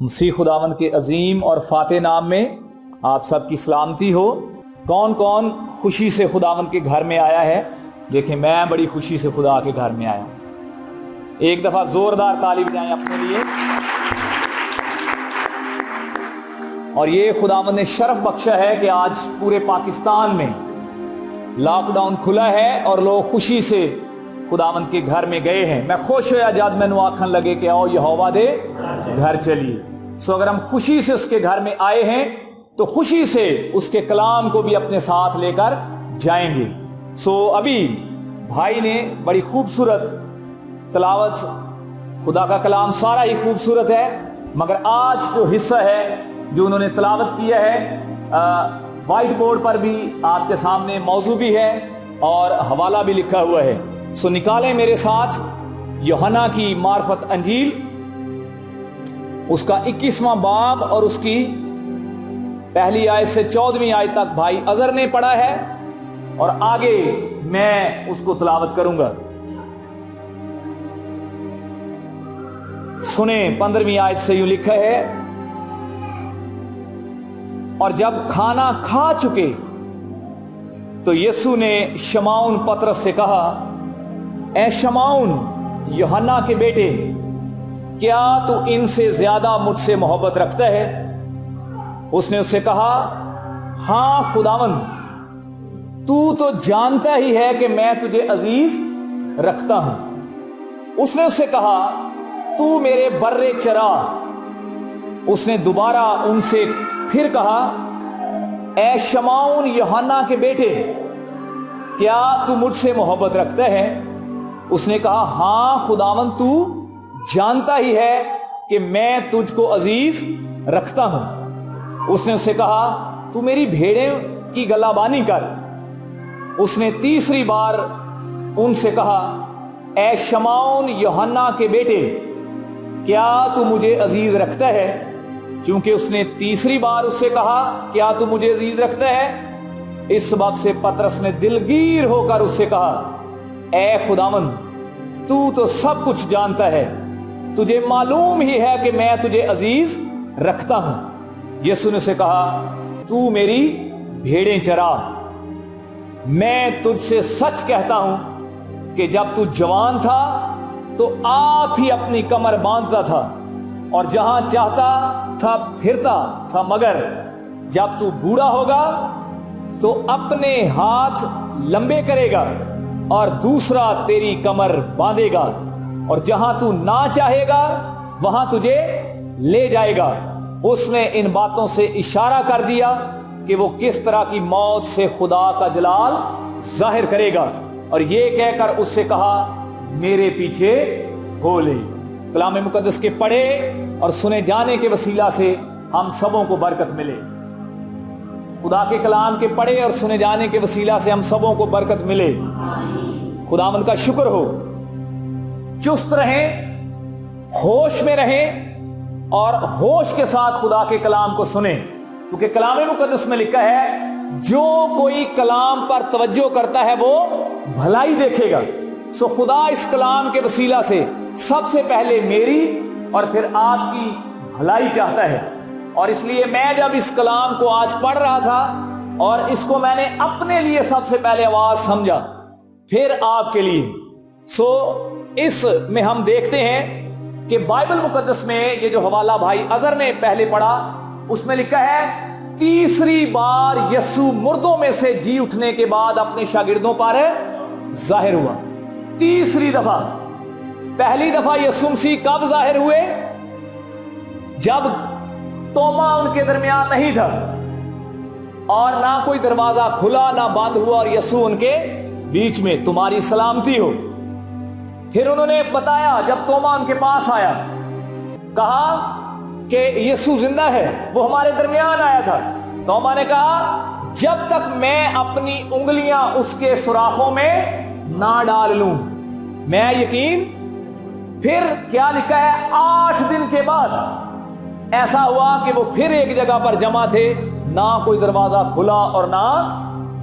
مسیح خداوند کے عظیم اور فاتح نام میں آپ سب کی سلامتی ہو۔ کون کون خوشی سے خداوند کے گھر میں آیا ہے؟ دیکھیں، میں بڑی خوشی سے خدا کے گھر میں آیا ہوں۔ ایک دفعہ زوردار تالی بجائیں اپنے لیے۔ اور یہ خداوند نے شرف بخشا ہے کہ آج پورے پاکستان میں لاک ڈاؤن کھلا ہے اور لوگ خوشی سے خداوند کے گھر میں گئے ہیں۔ میں خوش ہویا جد میں آکھن لگے کہ آؤ یہوہ دے گھر چلیے۔ سو اگر ہم خوشی سے اس کے گھر میں آئے ہیں تو خوشی سے اس کے کلام کو بھی اپنے ساتھ لے کر جائیں گے۔ سو ابھی بھائی نے بڑی خوبصورت تلاوت، خدا کا کلام سارا ہی خوبصورت ہے، مگر آج جو حصہ ہے جو انہوں نے تلاوت کیا ہے، وائٹ بورڈ پر بھی آپ کے سامنے موضوع بھی ہے اور حوالہ بھی لکھا ہوا ہے۔ سو نکالیں میرے ساتھ یوحنا کی معرفت انجیل، اس کا 21واں باب اور اس کی پہلی آیت سے 14ویں آیت تک بھائی اظہر نے پڑھا ہے، اور آگے میں اس کو تلاوت کروں گا۔ سنیں، 15ویں آیت سے یوں لکھا ہے، اور جب کھانا کھا چکے تو یسوع نے شمعون پطرس سے کہا، اے شمعون یوحنا کے بیٹے، کیا تو ان سے زیادہ مجھ سے محبت رکھتا ہے؟ اس نے اس سے کہا، ہاں خداوند، تو جانتا ہی ہے کہ میں تجھے عزیز رکھتا ہوں۔ اس نے اس سے کہا، تو میرے برے چرا۔ اس نے دوبارہ ان سے پھر کہا، اے شمعون یوحنا کے بیٹے، کیا تو مجھ سے محبت رکھتا ہے؟ اس نے کہا، ہاں خداوند، تو جانتا ہی ہے کہ میں تجھ کو عزیز رکھتا ہوں۔ اس نے اس سے کہا، تو میری بھیڑیں کی گلابانی کر۔ اس نے تیسری بار ان سے کہا، اے شمعون یوحنا کے بیٹے، کیا تو مجھے عزیز رکھتا ہے؟ چونکہ اس نے تیسری بار اس سے کہا، کیا تو مجھے عزیز رکھتا ہے، اس سبب سے پطرس نے دلگیر ہو کر اس سے کہا، اے خداوند، تو سب کچھ جانتا ہے، تجھے معلوم ہی ہے کہ میں تجھے عزیز رکھتا ہوں۔ یسوع نے اسے کہا، تو میری بھیڑیں چرا۔ میں تجھ سے سچ کہتا ہوں کہ جب تو جوان تھا تو آپ ہی اپنی کمر باندھتا تھا اور جہاں چاہتا تھا پھرتا تھا، مگر جب تو بوڑھا ہوگا تو اپنے ہاتھ لمبے کرے گا اور دوسرا تیری کمر باندھے گا، اور جہاں تو نہ چاہے گا وہاں تجھے لے جائے گا۔ اس نے ان باتوں سے اشارہ کر دیا کہ وہ کس طرح کی موت سے خدا کا جلال ظاہر کرے گا، اور یہ کہہ کر اس سے کہا، میرے پیچھے ہو لے۔ کلام مقدس کے پڑھے اور سنے جانے کے وسیلہ سے ہم سبوں کو برکت ملے۔ خدا کے کلام کے پڑھے اور سنے جانے کے وسیلہ سے ہم سبوں کو برکت ملے۔ خداوند کا شکر ہو۔ چست رہیں، ہوش میں رہیں، اور ہوش کے ساتھ خدا کے کلام کو سنیں، کیونکہ کلام مقدس میں لکھا ہے، جو کوئی کلام پر توجہ کرتا ہے وہ بھلائی دیکھے گا۔ سو خدا اس کلام کے وسیلہ سے سب سے پہلے میری اور پھر آپ کی بھلائی چاہتا ہے، اور اس لیے میں جب اس کلام کو آج پڑھ رہا تھا اور اس کو میں نے اپنے لیے سب سے پہلے آواز سمجھا، پھر آپ کے لیے۔ سو اس میں ہم دیکھتے ہیں کہ بائبل مقدس میں یہ جو حوالہ بھائی اظہر نے پہلے پڑھا، اس میں لکھا ہے، تیسری بار یسوع مردوں میں سے جی اٹھنے کے بعد اپنے شاگردوں پر ظاہر ہوا۔ تیسری دفعہ۔ پہلی دفعہ یسوع مسیح کب ظاہر ہوئے؟ جب توما ان کے درمیان نہیں تھا اور نہ کوئی دروازہ کھلا نہ بند ہوا، اور یسوع ان کے بیچ میں، تمہاری سلامتی ہو۔ پھر انہوں نے بتایا، جب توما ان کے پاس آیا، کہا کہ یسوع زندہ ہے، وہ ہمارے درمیان آیا تھا۔ توما نے کہا، جب تک میں اپنی انگلیاں اس کے سوراخوں میں نہ ڈال لوں میں یقین۔ پھر کیا لکھا ہے، 8 دن کے بعد ایسا ہوا کہ وہ پھر ایک جگہ پر جمع تھے، نہ کوئی دروازہ کھلا اور نہ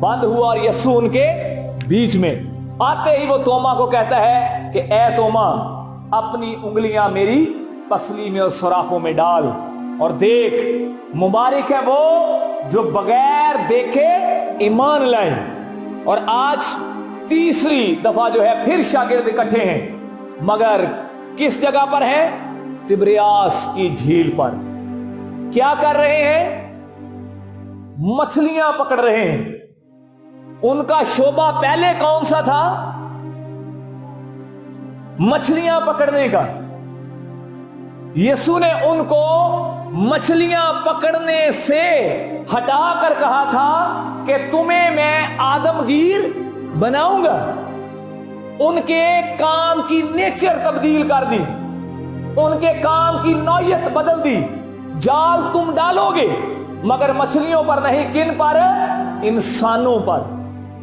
بند ہوا، اور یسوع ان کے بیچ میں۔ آتے ہی وہ توما کو کہتا ہے کہ اے توما، اپنی انگلیاں میری پسلی میں اور سوراخوں میں ڈال، اور دیکھ मुबारक है वो जो बगैर देखे ईमान लाए। और आज तीसरी दफा जो है फिर शागिर्द इकट्ठे हैं, मगर किस जगह पर हैं? तिब्रियास की झील पर। क्या कर रहे हैं? मछलियां पकड़ रहे हैं। उनका शोभा पहले कौन सा था? मछलियां पकड़ने का। यीशु ने उनको मछलियां पकड़ने से हटाकर कहा था कि तुम्हें मैं आदमगीर बनाऊंगा। उनके काम की नेचर तब्दील कर दी, उनके काम की नौयत बदल दी। जाल तुम डालोगे मगर मछलियों पर नहीं, किन पर? इंसानों पर,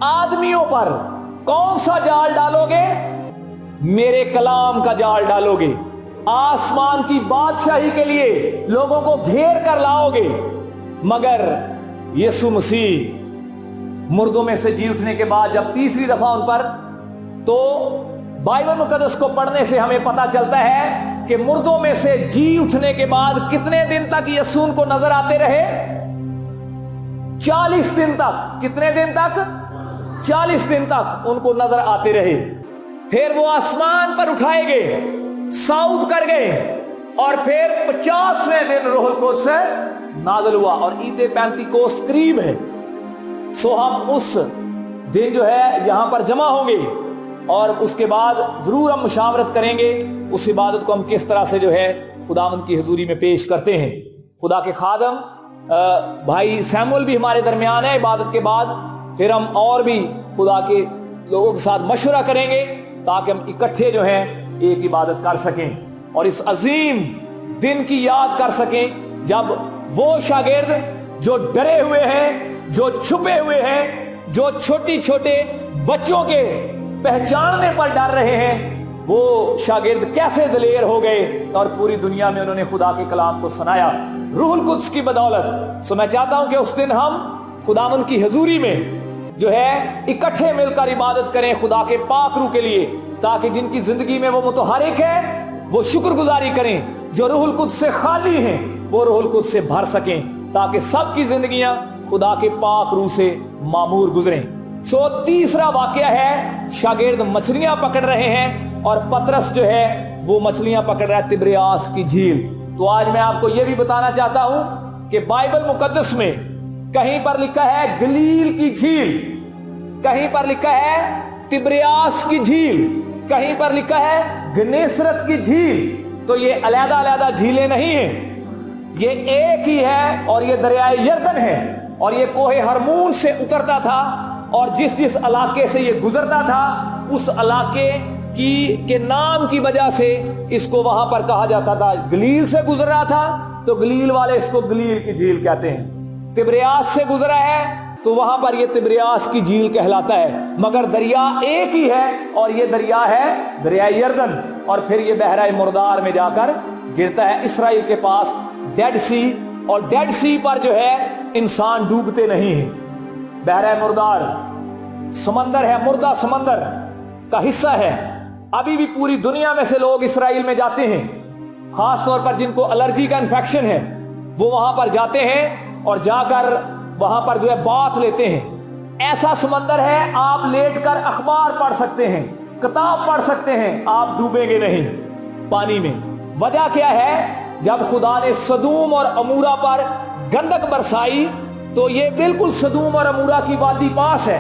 आदमियों पर। कौन सा जाल डालोगे? मेरे कलाम का जाल डालोगे। आसमान की बादशाही के लिए लोगों को घेर कर लाओगे। मगर यीशु मसीह मुर्दों में से जी उठने के बाद जब तीसरी दफा उन पर, तो बाइबल मुकद्दस को पढ़ने से हमें पता चलता है कि मुर्दों में से जी उठने के बाद कितने दिन तक यीशु उनको नजर आते रहे? 40 दिन तक। कितने दिन तक? 40 दिन तक उनको नजर आते रहे। फिर वो आसमान पर उठाए गए, साउद कर गए, और फिर 50वें दिन रूहुल कुद्स से नाज़िल हुआ। और ईद पेंतिकोस्त करीब है, सो हम उस दिन जो है यहां पर जमा होंगे और उसके बाद जरूर हम मुशावरत करेंगे उस इबादत को हम किस तरह से जो है खुदावंद की हुजूरी में पेश करते हैं। खुदा के खादम भाई सैमुअल भी हमारे दरमियान है। इबादत के बाद फिर हम और भी खुदा के लोगों के साथ मशवरा करेंगे ताकि हम इकट्ठे जो हैं एक इबादत कर सकें और इस अजीम दिन की याद कर सकें जब वो शागिर्द जो डरे हुए हैं, जो छुपे हुए हैं, जो छोटी छोटे बच्चों के पहचानने पर डर रहे हैं, वो शागिर्द कैसे दलेर हो गए और पूरी दुनिया में उन्होंने खुदा के कलाम को सुनाया रूहुल कुद्स की बदौलत। सो मैं चाहता हूं कि उस दिन हम खुदावंद की हजूरी में जो है इकट्ठे मिलकर इबादत करें खुदा के पाक रूह के लिए, ताकि जिनकी जिंदगी में वो मुतहरिक है वो शुक्रगुजारी करें, जो रूहुल कुद्स से खाली हैं वो रूहुल कुद्स से भर सकें, ताकि सबकी जिंदगियां खुदा के पाक रूह से मामूर गुजरें। सो तीसरा वाकया है, शागिर्द मछलियां पकड़ रहे हैं और पतरस जो है वो मछलियां पकड़ रहा है तिब्रियास की झील। तो आज मैं आपको यह भी बताना चाहता हूं कि बाइबल मुकद्दस में कहीं पर लिखा है गलील की झील, कहीं पर लिखा है तिब्रियास की झील, कहीं पर लिखा है गनेसरत की झील। तो ये अलग अलग झीलें नहीं हैं, ये एक ही है और ये दरियाए यरदन है और ये कोहे हरमून से उतरता था और जिस जिस इलाके से ये गुजरता था उस इलाके के नाम की वजह से इसको वहां पर कहा जाता था। गलील से गुजर रहा था तो गलील वाले इसको गलील की झील कहते हैं। तिब्रियास से गुजरा है तो वहां पर ये तिब्रियास की झील कहलाता है, मगर दरिया एक ही है और ये दरिया है दरिया यरदन। और फिर ये बहरा मुर्दार में जाकर गिरता है इसराइल के पास डेड सी, और डेड सी पर जो है इंसान डूबते नहीं हैं। बहरा मुर्दार समंदर है, मुर्दा समंदर का हिस्सा है। अभी भी पूरी दुनिया में से लोग इसराइल में जाते हैं, खास तौर पर जिनको एलर्जी का इन्फेक्शन है वो वहां पर जाते हैं और जाकर वहां पर जो है बाथ लेते हैं। ऐसा समंदर है, आप लेटकर अखबार पढ़ सकते हैं, किताब पढ़ सकते हैं, आप डूबेंगे नहीं पानी में। वजह क्या है? जब खुदा ने सदूम और अमूरा पर गंधक बरसाई तो ये बिल्कुल सदूम और अमूरा की वादी पास है,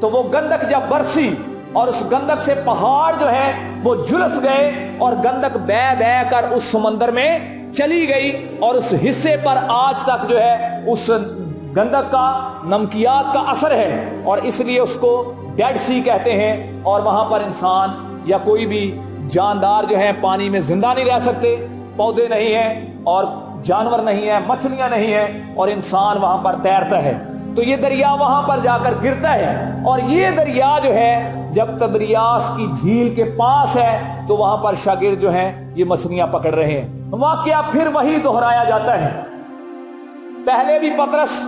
तो वो गंधक जब बरसी और उस गंधक से पहाड़ जो है वो झुलस गए और गंधक बह बह कर उस समंदर में चली गई और उस हिस्से पर आज तक जो है उस गंधक का नमकियात का असर है और इसलिए उसको डेड सी कहते हैं। और वहां पर इंसान या कोई भी जानदार जो है पानी में जिंदा नहीं रह सकते, पौधे नहीं हैं और जानवर नहीं है, मछलियां नहीं है और इंसान वहां पर तैरता है। तो ये दरिया वहां पर जाकर गिरता है और ये दरिया जो है जब तिब्रियास की झील के पास है तो वहां पर शागिर्द जो हैं ये मछलियां पकड़ रहे हैं। वाकया फिर वही दोहराया जाता है। पहले भी पतरस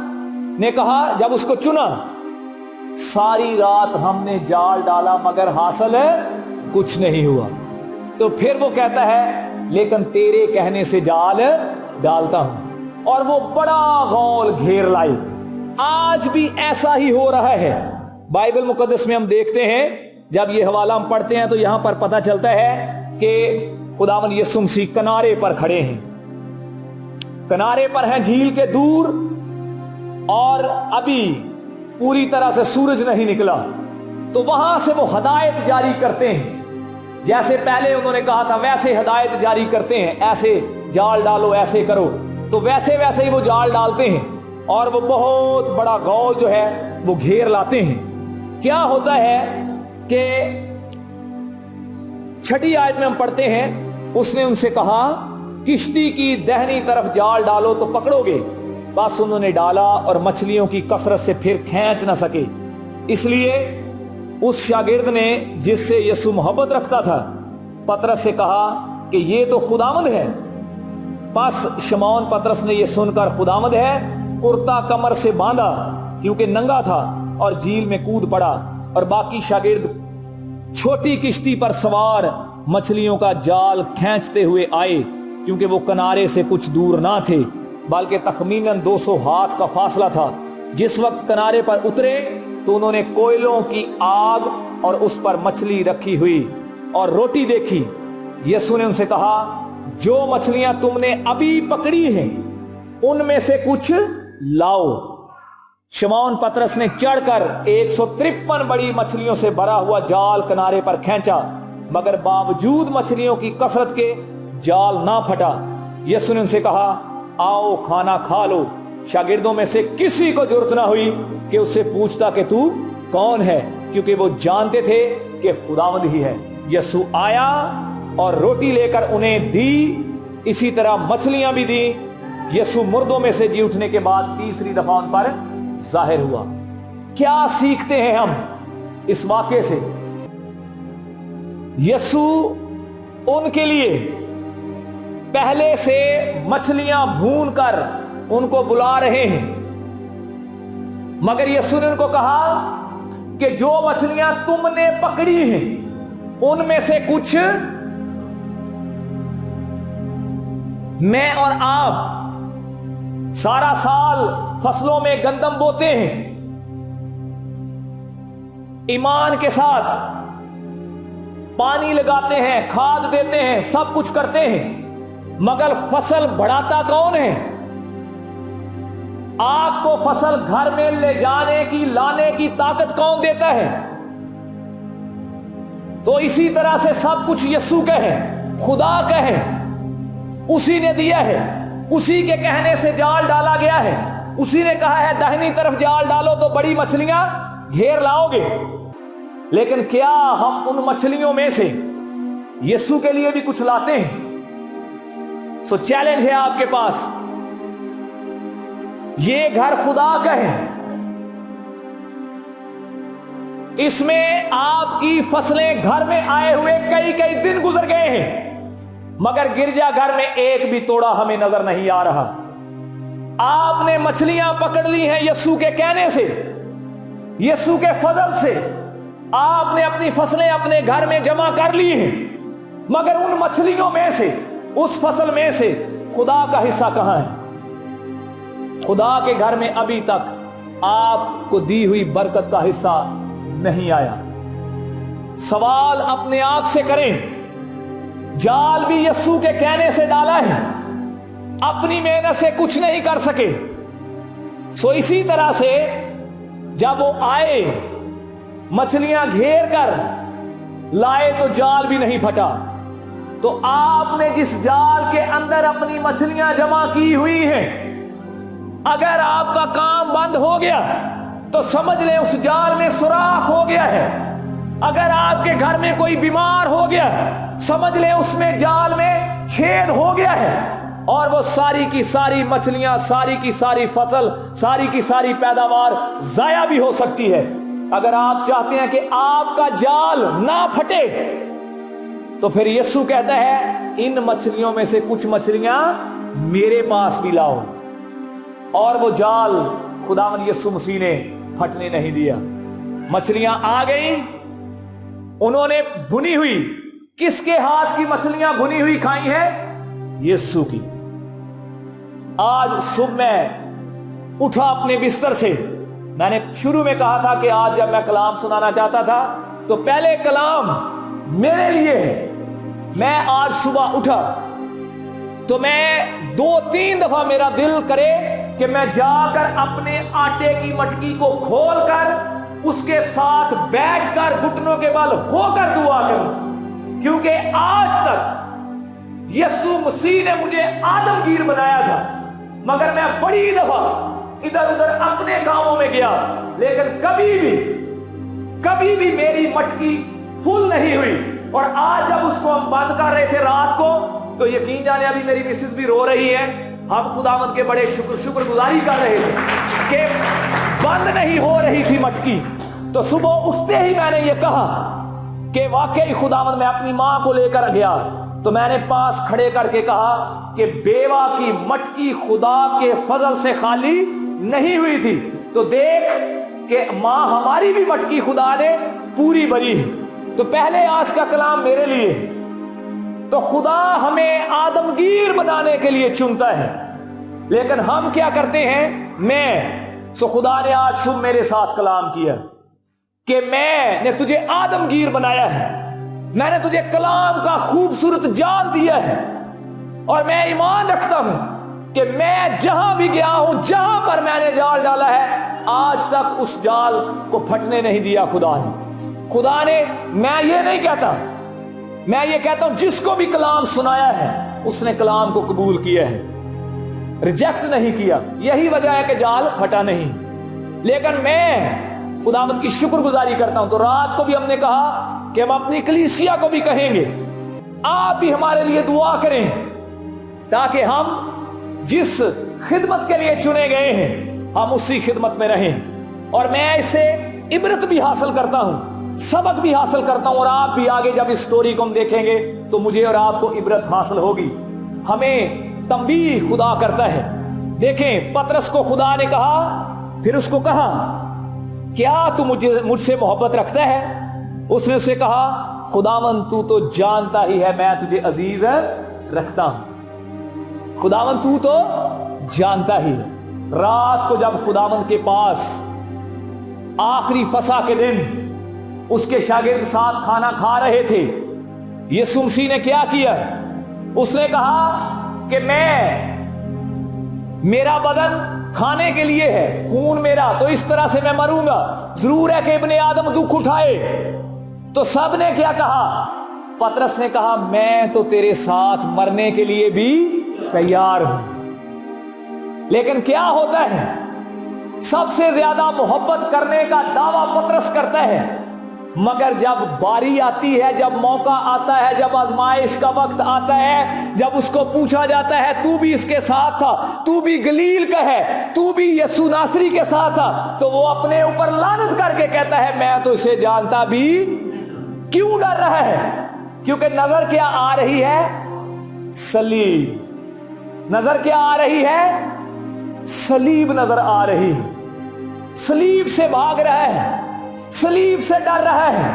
ने कहा जब उसको चुना, सारी रात हमने जाल डाला मगर हासिल कुछ नहीं हुआ। तो फिर वो कहता है लेकिन तेरे कहने से जाल डालता हूं। और वो बड़ा गौल घेर लाए। आज भी ऐसा ही हो रहा है। बाइबल मुकद्दस में हम देखते हैं, जब ये हवाला हम पढ़ते हैं तो यहां पर पता चलता है कि खुदावंद यीशु मसीह किनारे पर खड़े हैं, किनारे पर हैं झील के दूर, और अभी पूरी तरह से सूरज नहीं निकला। तो वहां से वो हदायत जारी करते हैं, जैसे पहले उन्होंने कहा था वैसे हदायत जारी करते हैं, ऐसे जाल डालो, ऐसे करो, तो वैसे वैसे ही वो जाल डालते हैं और वो बहुत बड़ा गौल जो है वो घेर लाते हैं। क्या होता है कि 6ठी आयत में हम पढ़ते हैं, उसने उनसे कहा किश्ती की दाहिनी तरफ जाल डालो तो पकड़ोगे। बस उन्होंने डाला और मछलियों की कसरत से फिर खींच ना सके। इसलिए उस शागिर्द ने, जिससे यीशु मोहब्बत रखता था, पतरस से कहा कि ये तो खुदावंद है। बस शमौन पतरस ने यह सुनकर खुदावंद है कुर्ता कमर से बांधा, क्योंकि नंगा था, और झील में कूद पड़ा। और बाकी शागिर्द छोटी किश्ती पर सवार मछलियों का जाल खींचते हुए आए, क्योंकि वो किनारे से कुछ दूर ना थे, बल्कि तखमीनन 200 हाथ का फासला था। जिस वक्त किनारे पर उतरे तो उन्होंने कोयलों की आग और उस पर मछली रखी हुई और रोटी देखी। यीशु ने उनसे कहा, जो मछलियां तुमने अभी पकड़ी हैं उनमें से कुछ लाओ। शमौन पतरस ने चढ़कर 153 बड़ी मछलियों से भरा हुआ जाल किनारे पर खींचा, मगर बावजूद मछलियों की कसरत के जाल ना फटा। यीशु ने उनसे कहा, आओ खाना खा लो। शागिर्दों में से किसी को जरूरत ना हुई कि उससे पूछता कि तू कौन है, क्योंकि वो जानते थे कि खुदावंद ही है। यीशु आया और रोटी लेकर उन्हें दी, इसी तरह मछलियां भी दी। यीशु मुर्दों में से जी उठने के बाद तीसरी दफा उन पर जाहिर हुआ। क्या सीखते हैं हम इस वाक्य से? यीशु उनके लिए पहले से मछलियां भून कर उनको बुला रहे हैं, मगर यीशु ने उनको कहा कि जो मछलियां तुमने पकड़ी हैं उनमें से कुछ मैं और आप सारा साल फसलों में गंदम बोते हैं, ईमान के साथ पानी लगाते हैं, खाद देते हैं, सब कुछ करते हैं, मगर फसल बढ़ाता कौन है? आपको फसल घर में ले जाने की, लाने की ताकत कौन देता है? तो इसी तरह से सब कुछ यीशु का है, खुदा का है, उसी ने दिया है, उसी के कहने से जाल डाला गया है। उसी ने कहा है दाहिनी तरफ जाल डालो तो बड़ी मछलियां घेर लाओगे। लेकिन क्या हम उन मछलियों में से यीशु के लिए भी कुछ लाते हैं? सो चैलेंज है आपके पास, ये घर खुदा का है, इसमें आपकी फसलें घर में आए हुए कई कई दिन गुजर गए हैं, मगर गिरजा घर में एक भी तोड़ा हमें नजर नहीं आ रहा। आपने मछलियां पकड़ ली हैं यीशु के कहने से, यीशु के फजल से। आपने अपनी फसलें अपने घर में जमा कर ली हैं, मगर उन मछलियों में से, उस फसल में से खुदा का हिस्सा कहां है? खुदा के घर में अभी तक आपको दी हुई बरकत का हिस्सा नहीं आया। सवाल अपने आप से करें, जाल भी यीशु के कहने से डाला है, अपनी मेहनत से कुछ नहीं कर सके। सो इसी तरह से जब वो आए, मछलियां घेर कर लाए तो जाल भी नहीं फटा। तो आपने जिस जाल के अंदर अपनी मछलियां जमा की हुई हैं, अगर आपका काम बंद हो गया तो समझ लें उस जाल में सुराख हो गया है। अगर आपके घर में कोई बीमार हो गया, समझ लें उसमें जाल में छेद हो गया है, और वो सारी की सारी मछलियां, सारी की सारी फसल, सारी की सारी पैदावार जाया भी हो सकती है। अगर आप चाहते हैं कि आपका जाल ना फटे, तो फिर यीशु कहता है इन मछलियों में से कुछ मछलियां मेरे पास भी लाओ। और वो जाल खुदावंद यीशु मसीह ने फटने नहीं दिया। मछलियां आ गई, उन्होंने भुनी हुई, किसके हाथ की मछलियां भुनी हुई खाई है? यीशु की। آج صبح میں اٹھا اپنے بستر سے. میں نے شروع میں کہا تھا کہ آج جب میں کلام سنانا چاہتا تھا تو پہلے کلام میرے لیے ہے. میں آج صبح اٹھا تو میں 2-3 دفعہ میرا دل کرے کہ میں جا کر اپنے آٹے کی مٹکی کو کھول کر اس کے ساتھ بیٹھ کر گھٹنوں کے بل ہو کر دعا کروں، کیونکہ آج تک یسوع مسیح نے مجھے آدمگیر بنایا تھا، مگر میں بڑی دفعہ ادھر ادھر اپنے کاموں میں گیا، لیکن کبھی بھی میری مٹکی فل نہیں ہوئی. اور آج جب اس کو ہم بند کر رہے تھے رات کو تو یقین جانے ابھی میری مسز بھی رو رہی ہے. ہم خداوند کے بڑے شکر گزاری کر رہے تھے کہ بند نہیں ہو رہی تھی مٹکی. تو صبح اٹھتے ہی میں نے یہ کہا کہ واقعی خداوند، میں اپنی ماں کو لے کر گیا تو میں نے پاس کھڑے کر کے کہا کہ بیوہ کی مٹکی خدا کے فضل سے خالی نہیں ہوئی تھی، تو دیکھ کہ ماں ہماری بھی مٹکی خدا نے پوری بھری ہے. تو پہلے آج کا کلام میرے لیے. تو خدا ہمیں آدمگیر بنانے کے لیے چنتا ہے، لیکن ہم کیا کرتے ہیں؟ خدا نے آج صبح میرے ساتھ کلام کیا کہ میں نے تجھے آدمگیر بنایا ہے، میں نے تجھے کلام کا خوبصورت جال دیا ہے، اور میں ایمان رکھتا ہوں کہ میں جہاں بھی گیا ہوں، جہاں پر میں نے جال ڈالا ہے، آج تک اس جال کو پھٹنے نہیں دیا خدا نے. میں یہ نہیں کہتا، میں یہ کہتا ہوں جس کو بھی کلام سنایا ہے اس نے کلام کو قبول کیا ہے، ریجیکٹ نہیں کیا. یہی وجہ ہے کہ جال پھٹا نہیں. لیکن میں خداوند کی شکر گزاری کرتا ہوں. تو رات کو بھی ہم نے کہا کہ ہم اپنی کلیسیا کو بھی کہیں گے آپ بھی ہمارے لیے دعا کریں تاکہ ہم جس خدمت کے لیے چنے گئے ہیں ہم اسی خدمت میں رہیں. اور میں اس سے عبرت بھی حاصل کرتا ہوں، سبق بھی حاصل کرتا ہوں، اور آپ بھی آگے جب اس سٹوری کو ہم دیکھیں گے تو مجھے اور آپ کو عبرت حاصل ہوگی. ہمیں تنبیہ خدا کرتا ہے. دیکھیں پطرس کو خدا نے کہا، پھر اس کو کہا کیا تو مجھ سے محبت رکھتا ہے؟ اس نے اسے کہا خداوند تو جانتا ہی ہے میں تجھے عزیز رکھتا ہوں. خداوند تو جانتا ہی ہے. رات کو جب خداوند کے پاس آخری فسح کے دن اس کے شاگرد ساتھ کھانا کھا رہے تھے، یسوع مسیح نے کیا کیا؟ اس نے کہا کہ میرا بدن کھانے کے لیے ہے، خون میرا، تو اس طرح سے میں مروں گا. ضرور ہے کہ ابن آدم دکھ اٹھائے. تو سب نے کیا کہا؟ پطرس نے کہا میں تو تیرے ساتھ مرنے کے لیے بھی تیار ہوں. لیکن کیا ہوتا ہے؟ سب سے زیادہ محبت کرنے کا دعویٰ پطرس کرتا ہے، مگر جب باری آتی ہے، جب موقع آتا ہے، جب آزمائش کا وقت آتا ہے، جب اس کو پوچھا جاتا ہے تو بھی اس کے ساتھ تھا، تو بھی گلیل کا ہے، تو بھی یسوع ناصری کے ساتھ تھا، تو وہ اپنے اوپر لعنت کر کے کہتا ہے میں تو اسے جانتا بھی. کیوں ڈر رہا ہے؟ کیونکہ نظر کیا آ رہی ہے؟ صلیب. نظر کیا آ رہی ہے؟ صلیب نظر آ رہی ہے. صلیب سے بھاگ رہا ہے، صلیب سے ڈر رہا ہے.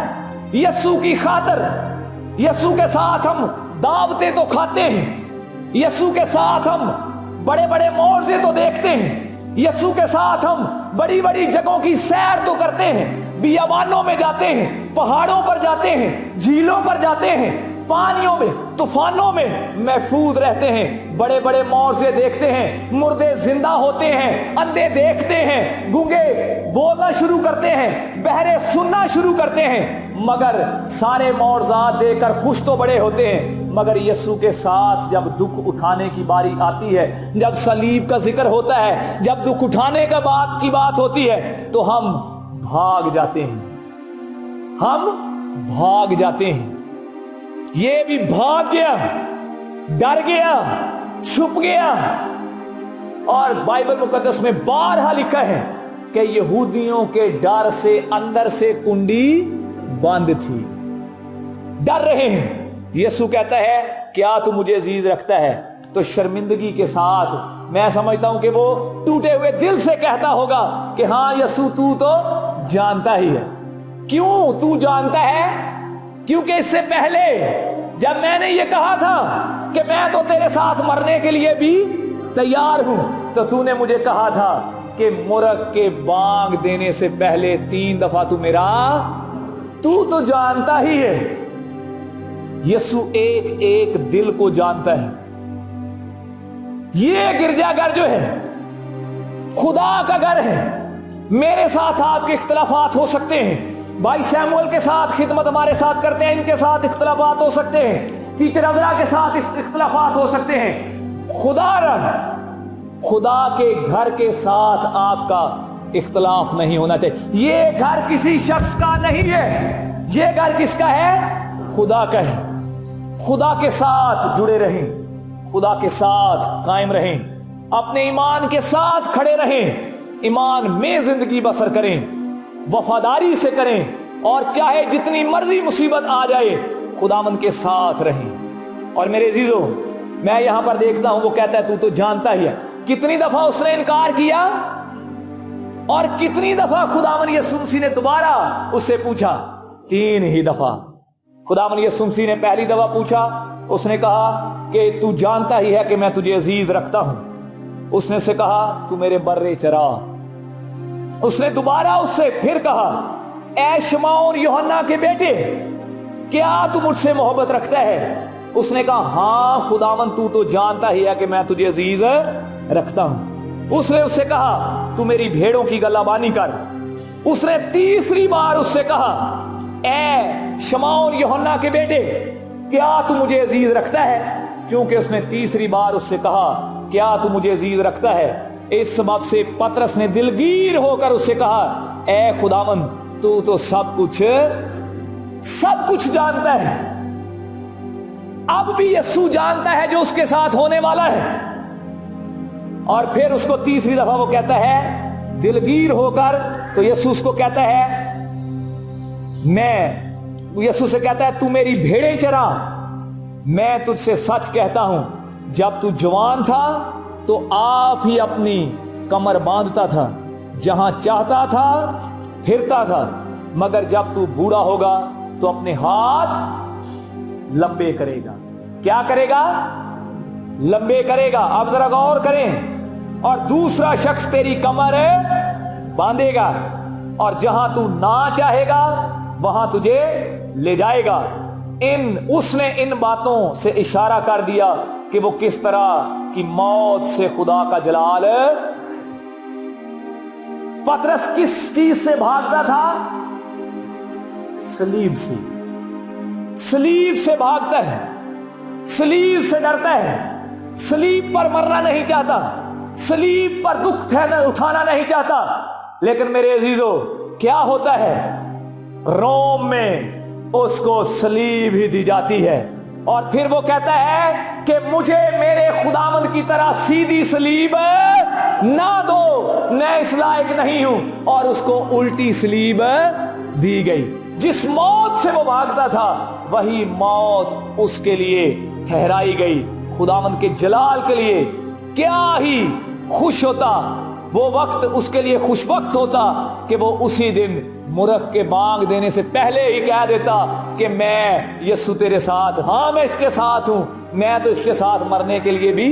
یسوع کی خاطر یسوع کے ساتھ ہم دعوتیں تو کھاتے ہیں، یسوع کے ساتھ ہم بڑے بڑے معجزے تو دیکھتے ہیں، یسوع کے ساتھ ہم بڑی بڑی جگہوں کی سیر تو کرتے ہیں، بیابانوں میں جاتے ہیں، پہاڑوں پر جاتے ہیں، جھیلوں پر جاتے ہیں، پانیوں میں، طوفانوں میں محفوظ رہتے ہیں، بڑے بڑے معجزے دیکھتے ہیں، مردے زندہ ہوتے ہیں، اندھے دیکھتے ہیں، گونگے بولنا شروع کرتے ہیں، بہرے سننا شروع کرتے ہیں. مگر سارے معجزات دیکھ کر خوش تو بڑے ہوتے ہیں، مگر یسوع کے ساتھ جب دکھ اٹھانے کی باری آتی ہے، جب صلیب کا ذکر ہوتا ہے، جب دکھ اٹھانے کی بات ہوتی ہے تو ہم بھاگ جاتے ہیں. ہم بھاگ جاتے ہیں. یہ بھی بھاگ گیا، ڈر گیا، چھپ گیا. اور بائبل مقدس میں بارہا لکھا ہے کہ یہودیوں کے ڈر سے اندر سے کنڈی بند تھی، ڈر رہے ہیں. یسوع کہتا ہے کیا تو مجھے عزیز رکھتا ہے؟ تو شرمندگی کے ساتھ میں سمجھتا ہوں کہ وہ ٹوٹے ہوئے دل سے کہتا ہوگا کہ ہاں یسوع تو جانتا ہی ہے. کیوں تو جانتا ہے؟ کیونکہ اس سے پہلے جب میں نے یہ کہا تھا کہ میں تو تیرے ساتھ مرنے کے لیے بھی तैयार हूं। तो तूने मुझे कहा था कि मुर्ग के बांग देने से पहले 3 दफा तू मेरा, तू तो जानता ही है। यीशु एक एक दिल को जानता है। ये गिरजाघर जो है खुदा का घर है। मेरे साथ आपके इख्तलाफात हो सकते हैं, भाई सैमुअल के साथ खिदमत हमारे साथ करते हैं, इनके साथ इख्तलाफात हो सकते हैं, टीचर अजरा के साथ इख्तलाफात हो सकते हैं। खुदा के घर के साथ आपका इख्तलाफ नहीं होना चाहिए। ये घर किसी शख्स का नहीं है, ये घर किसका है? खुदा का है। खुदा के साथ जुड़े रहें, खुदा के साथ कायम रहें, अपने ईमान के साथ खड़े रहें, ईमान में जिंदगी बसर करें, वफादारी से करें, और चाहे जितनी मर्जी मुसीबत आ जाए खुदावंद के साथ रहें। और मेरे अजीजों, मैं यहां पर देखता हूं, वो कहता है तू तो जानता ही है। कितनी दफा उसने इनकार किया और कितनी दफा खुदावंद यीशु मसीह ने दोबारा उससे पूछा? 3 ही दफा। खुदावंद यीशु मसीह ने पहली दफा पूछा, उसने कहा कि तू जानता ही है कि मैं तुझे अजीज रखता हूं। उसने से कहा तू मेरे बर्रे चरा। उसने दोबारा उससे फिर कहा, ऐ शमौन यूहन्ना के बेटे, क्या तू मुझसे मोहब्बत रखता है? उसने कहा हां खुदावन, तू तो जानता ही है कि मैं तुझे अजीज रखता हूं। उसने उससे कहा तू मेरी भेड़ों की गलाबानी कर। उसने तीसरी बार उससे कहा, ऐ शमौन यूहन्ना के बेटे, क्या तू मुझे अजीज रखता है? क्योंकि उसने तीसरी बार उससे कहा क्या तू मुझे अजीज रखता है, इस सबब से पतरस ने दिलगीर होकर उससे कहा, ऐ खुदावन, तू तो सब कुछ जानता है। अब भी यीशु जानता है जो उसके साथ होने वाला है। और फिर उसको तीसरी दफा वो कहता है दिलगीर होकर, तो यीशु उसको कहता है, यीशु से कहता है तू मेरी भेड़ें चरा। मैं तुझसे सच कहता हूं, जब तू जवान था तो आप ही अपनी कमर बांधता था, जहां चाहता था फिरता था, मगर जब तू बूढ़ा होगा तो अपने हाथ लंबे करेगा। क्या करेगा? लंबे करेगा। आप जरा गौर करें। और दूसरा शख्स तेरी कमर बांधेगा, और जहां तू ना चाहेगा वहां तुझे ले जाएगा। उसने इन बातों से इशारा कर दिया कि वो किस तरह की मौत से खुदा का जलाल। पतरस किस चीज से भागता था? सलीब से। सलीब से भागता है, सलीब से डरता है, सलीब पर मरना नहीं चाहता, सलीब पर दुख उठाना नहीं चाहता। लेकिन मेरे अजीजों, क्या होता है? रोम में उसको सलीब ही दी जाती है, और फिर वो कहता है कि मुझे मेरे खुदावंद की तरह सीधी सलीब ना दो, मैं इस लायक नहीं हूं। और उसको उल्टी सलीब दी गई। जिस मौत से वो भागता था वही मौत उसके लिए ठहराई गई। खुदावंद के जलाल के लिए क्या ही खुश होता, वो वक्त उसके लिए खुश वक्त होता कि वो उसी दिन मुर्ग के बांग देने से पहले ही कह देता कि मैं यीशु तेरे साथ, हां मैं इसके साथ हूं, मैं तो इसके साथ मरने के लिए भी।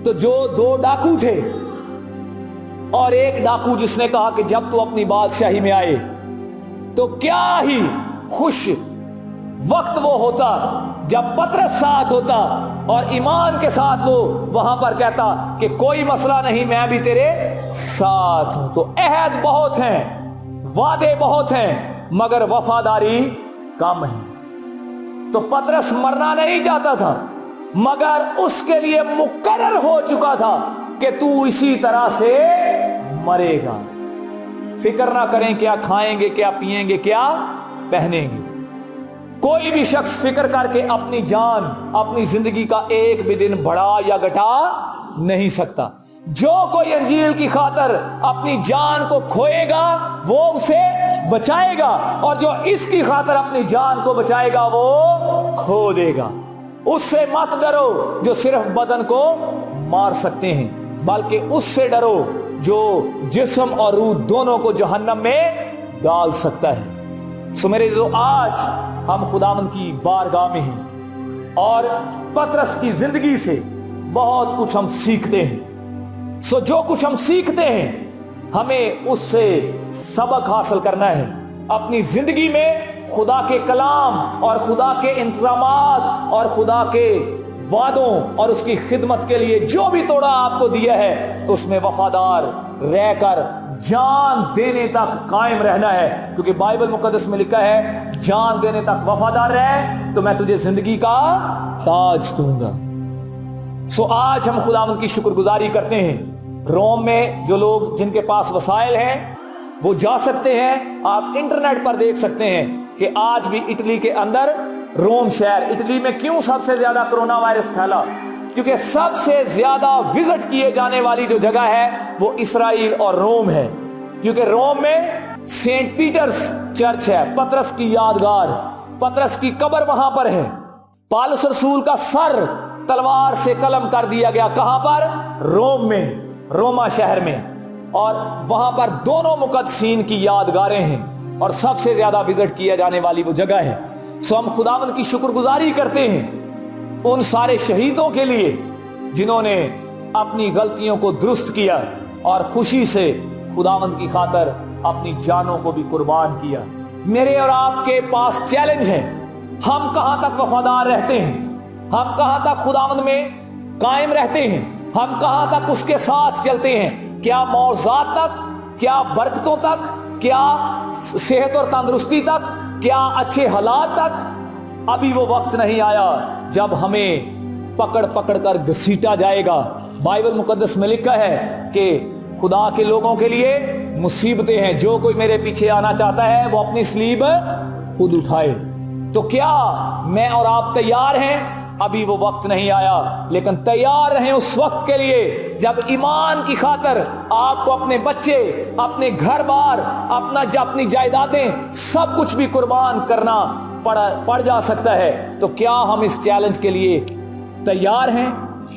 तो जो 2 डाकू थे और एक डाकू जिसने कहा कि जब तू अपनी बादशाही में आए, तो क्या ही खुश वक्त वो होता जब पतरस साथ होता और ईमान के साथ वो वहां पर कहता कि कोई मसला नहीं, मैं भी तेरे साथ हूं। तो अहद बहुत हैं, वादे बहुत हैं, मगर वफादारी कम है। तो पतरस मरना नहीं चाहता था, मगर उसके लिए मुकर्रर हो चुका था कि तू इसी तरह से मरेगा। फिक्र ना करें क्या खाएंगे, क्या पिएंगे, क्या पहनेंगे। कोई भी शख्स फिक्र करके अपनी जान, अपनी जिंदगी का एक भी दिन बढ़ा या घटा नहीं सकता। जो कोई अंजील की खातर अपनी जान को खोएगा वो उसे बचाएगा, और जो इसकी खातर अपनी जान को बचाएगा वो खो देगा। उससे मत डरो जो सिर्फ बदन को मार सकते हैं, बल्कि उससे डरो जो जिस्म और रूह दोनों को जहन्नम में डाल सकता है। सो मेरे जो आज हम खुदावंद की बारगाह में हैं और पतरस की जिंदगी से बहुत कुछ हम सीखते हैं। सो जो कुछ हम सीखते हैं हमें उससे सबक हासिल करना है। अपनी जिंदगी में खुदा के कलाम और खुदा के इंतजामात और खुदा के वादों और उसकी खिदमत के लिए जो भी तोड़ा आपको दिया है उसमें वफादार रहकर जान देने तक कायम रहना है, क्योंकि बाइबल मुकद्दस में लिखा है जान देने तक वफादार रह तो मैं तुझे जिंदगी का ताज दूंगा। सो आज हम खुदावंद की शुक्रगुजारी करते हैं। रोम में जो लोग जिनके पास वसाइल हैं वो जा सकते हैं, आप इंटरनेट पर देख सकते हैं कि आज भी इटली के अंदर रोम शहर, इटली में क्यों सबसे ज्यादा कोरोना वायरस फैला, क्योंकि सबसे ज्यादा विजिट किए जाने वाली जो जगह है वो इसराइल और रोम है। क्योंकि रोम में सेंट पीटर्स चर्च है, पतरस की यादगार, पतरस की कब्र वहां पर है। पौलुस रसूल का सर तलवार से कलम कर दिया गया, कहां पर? रोम में, रोमा शहर में, और वहां पर दोनों मुकद्दसीन की यादगारें हैं और सबसे ज्यादा विजिट किया जाने वाली वो जगह है। सो हम खुदावंद की शुक्रगुजारी करते हैं उन सारे शहीदों के लिए जिन्होंने अपनी गलतियों को दुरुस्त किया और खुशी से खुदावंद की खातर अपनी जानों को भी कुर्बान किया। मेरे और आपके पास चैलेंज है, हम कहां तक वफादार रहते हैं, हम कहां तक खुदावंद में कायम रहते हैं, हम कहां तक उसके साथ चलते हैं। क्या मौज़ात तक, क्या बरकतों तक, क्या सेहत और तंदुरुस्ती तक, क्या अच्छे हालात तक? अभी वो वक्त नहीं आया जब हमें पकड़ पकड़ कर घसीटा जाएगा। बाइबल मुकद्दस में लिखा है कि खुदा के लोगों के लिए मुसीबतें हैं, जो कोई मेरे पीछे आना चाहता है वो अपनी स्लीब खुद उठाए। तो क्या मैं और आप तैयार हैं? अभी वो वक्त नहीं आया, लेकिन तैयार रहें उस वक्त के लिए जब ईमान की खातर आपको अपने बच्चे, अपने घर बार, अपनी जायदादें सब कुछ भी कुर्बान करना पड़ जा सकता है। तो क्या हम इस चैलेंज के लिए तैयार हैं?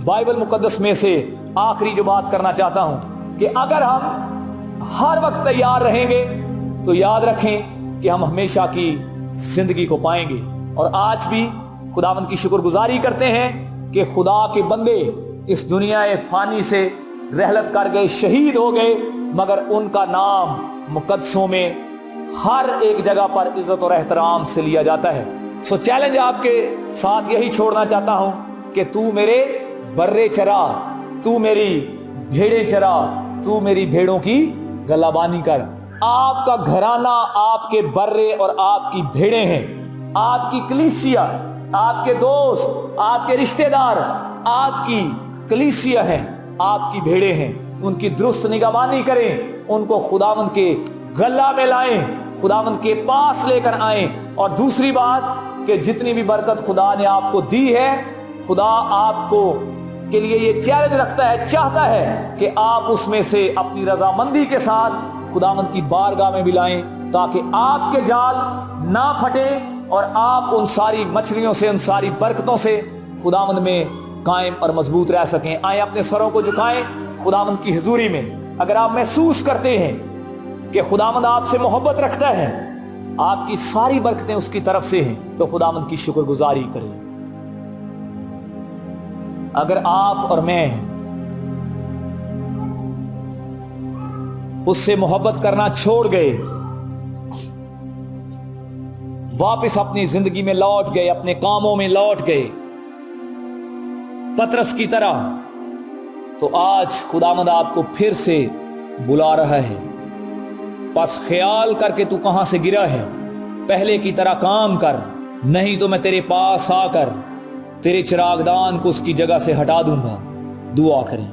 बाइबल मुकद्दस में से आखिरी जो बात करना चाहता हूं कि अगर हम हर वक्त तैयार रहेंगे तो याद रखें कि हम हमेशा की जिंदगी को पाएंगे। और आज भी खुदावंद की शुक्रगुजारी करते हैं कि खुदा के बंदे इस दुनिया फानी से रहलत कर गए, शहीद हो गए, मगर उनका नाम मुकद्दसों में हर एक जगह पर इज्जत और एहतराम से लिया जाता है। सो चैलेंज आपके साथ यही छोड़ना चाहता हूं कि तू मेरे बर्रे चरा, तू मेरी भेड़ें चरा, तू मेरी भेड़ों की गलाबानी कर। आपका घराना आपके बर्रे और आपकी भेड़ें हैं। आपकी कलीसिया, आपके दोस्त, आपके रिश्तेदार आपकी कलीसिया है, आपकी भेड़ें हैं। उनकी दुरुस्त निगहबानी करें, उनको खुदावंद के गला में लाएं, खुदावंद के पास लेकर आएं। और दूसरी बात कि जितनी भी बरकत खुदा ने आपको दी है, खुदा आपको के लिए ये चैलेंज रखता है, चाहता है कि आप उसमें से अपनी रजामंदी के साथ खुदावंद की बारगाह में भी लाएं, ताकि आपके जाल ना फटे और आप उन सारी मछलियों से, उन सारी बरकतों से खुदावंद में कायम और मजबूत रह सकें। आए अपने सरों को झुकाएं खुदावंद की हुजूरी में। अगर आप महसूस करते हैं कि खुदावंद आपसे मोहब्बत रखता है, आपकी सारी बरकतें उसकी तरफ से हैं, तो खुदावंद की शुक्रगुजारी करें। अगर आप और मैं उससे मोहब्बत करना छोड़ गए, वापस अपनी जिंदगी में लौट गए, अपने कामों में लौट गए पतरस की तरह, तो आज खुदावंद आपको फिर से बुला रहा है। बस ख्याल करके तू कहां से गिरा है, पहले की तरह काम कर, नहीं तो मैं तेरे पास आकर तेरे चिरागदान को उसकी जगह से हटा दूंगा। दुआ करें।